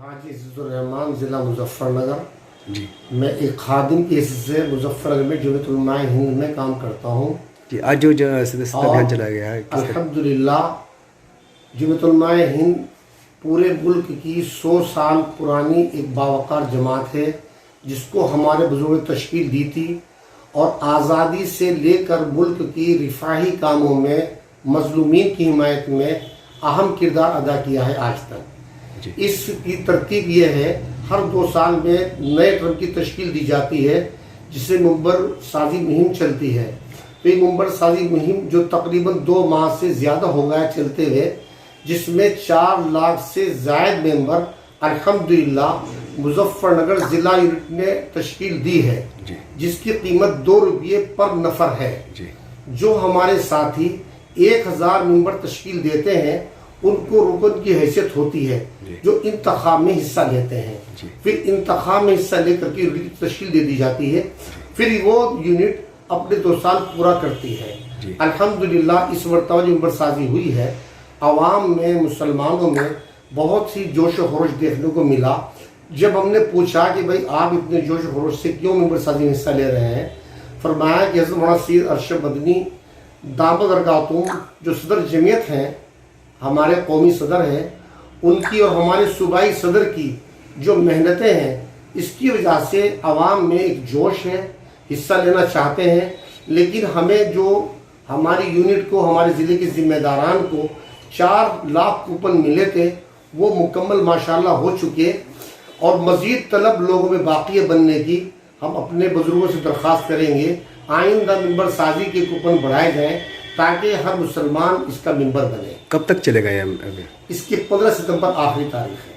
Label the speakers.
Speaker 1: हाजी अज़ीज़ुर्रहमान ज़िला मुज़फ़्फ़रनगर।
Speaker 2: जी
Speaker 1: मैं एक खादिम की हैसियत से मुज़फ़्फ़रनगर में जमीयत उलमा हिंद में काम करता हूँ।
Speaker 2: जी आज जो सदस्यता अभियान चलाया गया है किस तरह?
Speaker 1: अल्हम्दुलिल्लाह जमीयत उलमा हिंद पूरे मुल्क की 100 साल पुरानी एक बावकार जमात है, जिसको हमारे बुजुर्गों ने तश्कील दी थी और आज़ादी से लेकर मुल्क की रिफाही कामों में मजलूमीन की हिमायत में अहम किरदार अदा किया है आज तक। इसकी तरतीब यह है, हर 2 साल में नए टर्म की तश्कील दी जाती है, जिससे मुंबर साजी मुहिम चलती है। तो ये मुंबर साजी मुहिम जो तकरीबन 2 माह से ज़्यादा हो गया चलते हुए, जिसमें 4 लाख से ज़ायद मेंबर अल्हम्दुलिल्लाह मुज़फ़्फ़रनगर ज़िला यूनिट ने तश्कील दी है, जिसकी कीमत 2 रुपये पर नफ़र है। जो हमारे साथी 1000 मेंबर तश्कील देते हैं, उनको रुकन की हैसियत होती है, जो इंतखाब में हिस्सा लेते हैं। फिर इंतखाब में हिस्सा लेकर के तश्कील दे दी जाती है, फिर वो यूनिट अपने 2 साल पूरा करती है। अल्हम्दुलिल्लाह इस मरतबा जो मेंबरसाजी हुई है, आवाम में, मुसलमानों में बहुत सी जोश व खरोश देखने को मिला। जब हमने पूछा कि भाई आप इतने जोश व खरोश से क्यों मेंबरसाजी में हिस्सा ले रहे हैं, फरमाया कि हज़रत मौलाना सैयद अरशद मदनी दामद बरकातुहू जो सदर जमीयत हैं, हमारे कौमी सदर हैं, उनकी और हमारे सूबाई सदर की जो मेहनतें हैं, इसकी वजह से आवाम में एक जोश है, हिस्सा लेना चाहते हैं। लेकिन हमें जो हमारी यूनिट को, हमारे ज़िले के ज़िम्मेदारान को 4 लाख कूपन मिले थे, वो मुकम्मल माशाल्लाह हो चुके और मज़ीद तलब लोगों में बाकी है बनने की। हम अपने बुजुर्गों से दरख्वास्त करेंगे आइंदा मेंबर साजी के कूपन बढ़ाए जाएँ, ताकि हर मुसलमान इसका मेंबर बने।
Speaker 2: कब तक चलेगा ये अभियान?
Speaker 1: इसकी 15 सितंबर आखिरी तारीख है।